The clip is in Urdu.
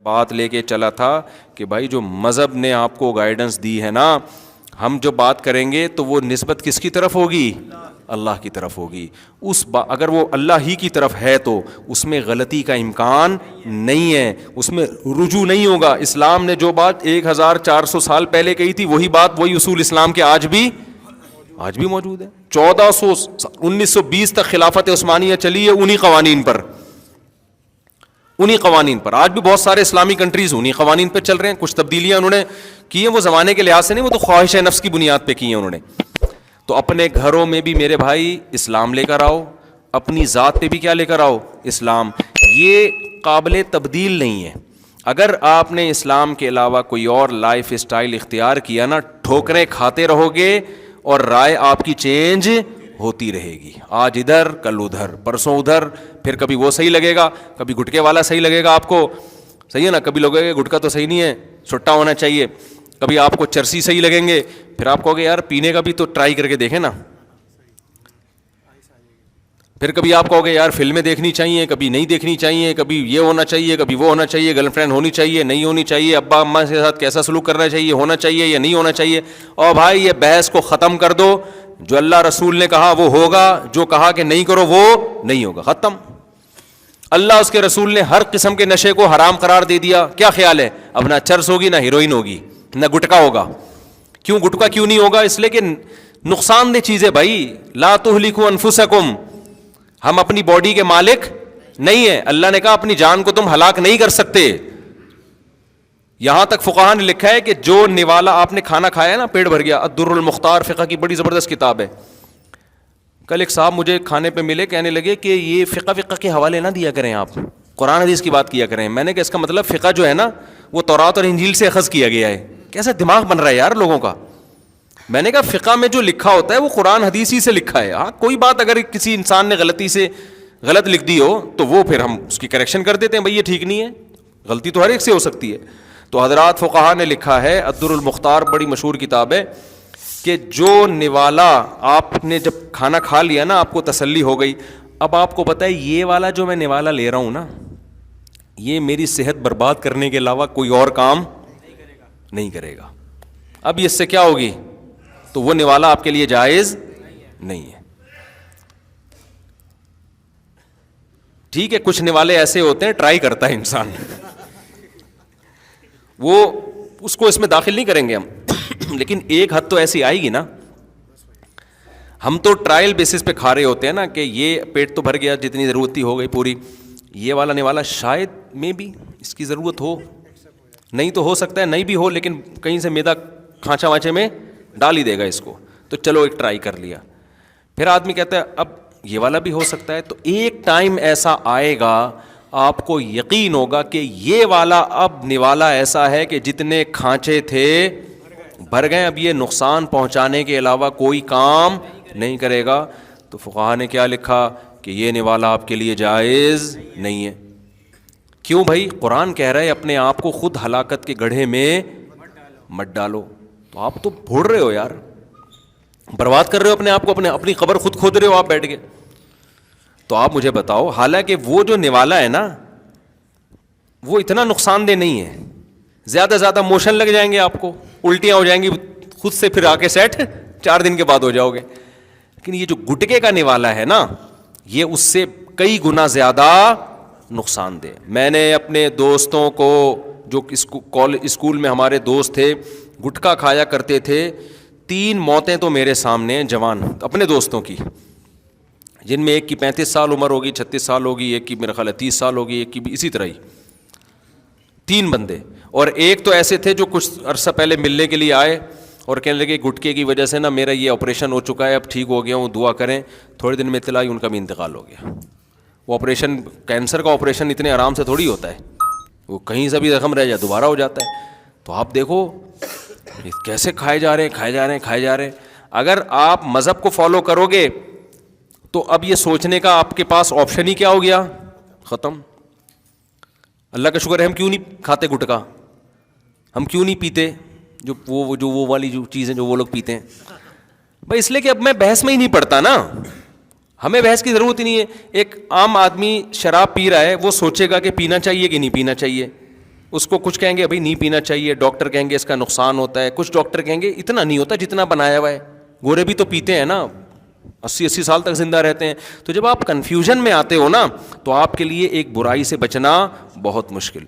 بات لے کے چلا تھا کہ بھائی جو مذہب نے آپ کو گائیڈنس دی ہے نا، ہم جو بات کریں گے تو وہ نسبت کس کی طرف ہوگی؟ اللہ کی طرف ہوگی. اگر وہ اللہ ہی کی طرف ہے تو اس میں غلطی کا امکان نہیں ہے، اس میں رجوع نہیں ہوگا. اسلام نے جو بات 1400 سال پہلے کہی تھی وہی بات، وہی اصول اسلام کے آج بھی موجود ہے. 1920 تک خلافت عثمانیہ چلی ہے انہی قوانین پر. آج بھی بہت سارے اسلامی کنٹریز انہی قوانین پہ چل رہے ہیں. کچھ تبدیلیاں انہوں نے کی ہیں، وہ زمانے کے لحاظ سے نہیں، وہ تو خواہش نفس کی بنیاد پہ کی ہیں انہوں نے. تو اپنے گھروں میں بھی میرے بھائی اسلام لے کر آؤ، اپنی ذات پہ بھی کیا لے کر آؤ؟ اسلام. یہ قابل تبدیل نہیں ہے. اگر آپ نے اسلام کے علاوہ کوئی اور لائف اسٹائل اختیار کیا نا، ٹھوکریں کھاتے رہو گے اور رائے آپ کی چینج ہوتی رہے گی. آج ادھر، کل ادھر، پرسوں ادھر، پھر کبھی وہ صحیح لگے گا، کبھی گٹکے والا صحیح لگے گا آپ کو، صحیح ہے نا. کبھی لوگ کہیں گے گٹکا تو صحیح نہیں ہے، چھٹا ہونا چاہیے. کبھی آپ کو چرسی صحیح لگیں گے، پھر آپ کہو گے یار پینے کا بھی تو ٹرائی کر کے دیکھیں نا. پھر کبھی آپ کہو گے یار فلمیں دیکھنی چاہیے، کبھی نہیں دیکھنی چاہیے، کبھی یہ ہونا چاہیے، کبھی وہ ہونا چاہیے، گرل فرینڈ ہونی چاہیے، نہیں ہونی چاہیے، ابا اماں کے ساتھ کیسا سلوک کرنا چاہیے، ہونا چاہیے یا نہیں ہونا چاہیے. اور بھائی یہ بحث کو ختم کر دو. جو اللہ رسول نے کہا وہ ہوگا، جو کہا کہ نہیں کرو وہ نہیں ہوگا. ختم. اللہ اس کے رسول نے ہر قسم کے نشے کو حرام قرار دے دیا. کیا خیال ہے؟ اب نہ چرس ہوگی، نہ ہیروئن ہوگی، نہ گٹکا ہوگا. کیوں گٹکا کیوں نہیں ہوگا؟ اس لیے کہ نقصان دہ چیز ہے بھائی. لا تہلکوا انفسکم، ہم اپنی باڈی کے مالک نہیں ہیں. اللہ نے کہا اپنی جان کو تم ہلاک نہیں کر سکتے. یہاں تک فقہاء نے لکھا ہے کہ جو نوالا آپ نے کھانا کھایا ہے نا، پیٹ بھر گیا، الدر المختار فقہ کی بڑی زبردست کتاب ہے. کل ایک صاحب مجھے کھانے پہ ملے، کہنے لگے کہ یہ فقہ کے حوالے نہ دیا کریں آپ، قرآن حدیث کی بات کیا کریں. میں نے کہا اس کا مطلب فقہ جو ہے نا وہ تورات اور انجیل سے اخذ کیا گیا ہے. کیسا دماغ بن رہا ہے یار لوگوں کا. میں نے کہا فقہ میں جو لکھا ہوتا ہے وہ قرآن حدیث ہی سے لکھا ہے. ہاں کوئی بات اگر کسی انسان نے غلطی سے غلط لکھ دی ہو تو وہ پھر ہم اس کی کریکشن کر دیتے ہیں، بھائی یہ ٹھیک نہیں ہے. غلطی تو ہر ایک سے ہو سکتی ہے. تو حضرات فقہاء نے لکھا ہے، الدر المختار بڑی مشہور کتاب ہے، کہ جو نوالا آپ نے جب کھانا کھا لیا نا، آپ کو تسلی ہو گئی. اب آپ کو پتہ ہے یہ والا جو میں نوالا لے رہا ہوں نا، یہ میری صحت برباد کرنے کے علاوہ کوئی اور کام نہیں کرے گا. اب اس سے کیا ہوگی؟ تو وہ نوالا آپ کے لیے جائز نہیں ہے. ٹھیک ہے، کچھ نوالے ایسے ہوتے ہیں ٹرائی کرتا ہے انسان، وہ اس کو اس میں داخل نہیں کریں گے ہم. لیکن ایک حد تو ایسی آئے گی نا. ہم تو ٹرائل بیسس پہ کھا رہے ہوتے ہیں نا کہ یہ پیٹ تو بھر گیا، جتنی ضرورت تھی ہو گئی پوری. یہ والا نوالا شاید میں بھی اس کی ضرورت ہو، نہیں تو ہو سکتا ہے نہیں بھی ہو، لیکن کہیں سے میدا کھانچا وانچے میں ڈال ہی دے گا اس کو. تو چلو ایک ٹرائی کر لیا. پھر آدمی کہتا ہے اب یہ والا بھی ہو سکتا ہے. تو ایک ٹائم ایسا آئے گا آپ کو یقین ہوگا کہ یہ والا اب نوالا ایسا ہے کہ جتنے کھانچے تھے بھر گئے، اب یہ نقصان پہنچانے کے علاوہ کوئی کام نہیں کرے گا. تو فقہاء نے کیا لکھا کہ یہ نوالا آپ کے لیے جائز نہیں ہے. کیوں بھائی؟ قرآن کہہ رہا ہے اپنے آپ کو خود ہلاکت کے گڑھے میں مت ڈالو. تو آپ تو بھوڑ رہے ہو یار، برباد کر رہے ہو اپنے آپ کو، اپنی قبر خود کھود رہے ہو آپ بیٹھ کے. تو آپ مجھے بتاؤ، حالانکہ وہ جو نوالا ہے نا وہ اتنا نقصان دہ نہیں ہے. زیادہ موشن لگ جائیں گے، آپ کو الٹیاں ہو جائیں گی خود سے، پھر آ کے سیٹ 4 دن کے بعد ہو جاؤ گے. لیکن یہ جو گٹکے کا نوالا ہے نا، یہ اس سے کئی گنا زیادہ نقصان دہ. میں نے اپنے دوستوں کو جو اسکول میں ہمارے دوست تھے گٹکا کھایا کرتے تھے، 3 موتیں تو میرے سامنے ہیں جوان اپنے دوستوں کی، جن میں ایک کی 35 سال عمر ہوگی، 36 سال ہوگی، ایک کی میرا خیال ہے 30 سال ہوگی، ایک کی بھی اسی طرح ہی. 3 بندے. اور ایک تو ایسے تھے جو کچھ عرصہ پہلے ملنے کے لیے آئے اور کہنے لگے گٹکے کی وجہ سے نا میرا یہ آپریشن ہو چکا ہے، اب ٹھیک ہو گیا ہوں، دعا کریں. تھوڑے دن میں اطلاع ان کا بھی انتقال ہو گیا. وہ آپریشن، کینسر کا آپریشن اتنے آرام سے تھوڑی ہوتا ہے، وہ کہیں سے بھی زخم رہ جائے دوبارہ ہو جاتا ہے. تو آپ دیکھو کیسے کھائے جا رہے ہیں. اگر آپ مذہب کو فالو کرو گے تو اب یہ سوچنے کا آپ کے پاس آپشن ہی کیا ہو گیا؟ ختم. اللہ کا شکر ہے ہم کیوں نہیں کھاتے گٹکا، ہم کیوں نہیں پیتے جو والی جو چیزیں جو وہ لوگ پیتے ہیں بھائی. اس لیے کہ اب میں بحث میں ہی نہیں پڑتا نا، ہمیں بحث کی ضرورت ہی نہیں ہے. ایک عام آدمی شراب پی رہا ہے، وہ سوچے گا کہ پینا چاہیے کہ نہیں پینا چاہیے. اس کو کچھ کہیں گے ابھی نہیں پینا چاہیے, ڈاکٹر کہیں گے اس کا نقصان ہوتا ہے, کچھ ڈاکٹر کہیں گے اتنا نہیں ہوتا جتنا بنایا ہوا ہے, گورے بھی تو پیتے ہیں نا, 80 سال تک زندہ رہتے ہیں. تو جب آپ کنفیوژن میں آتے ہو نا تو آپ کے لیے ایک برائی سے بچنا بہت مشکل.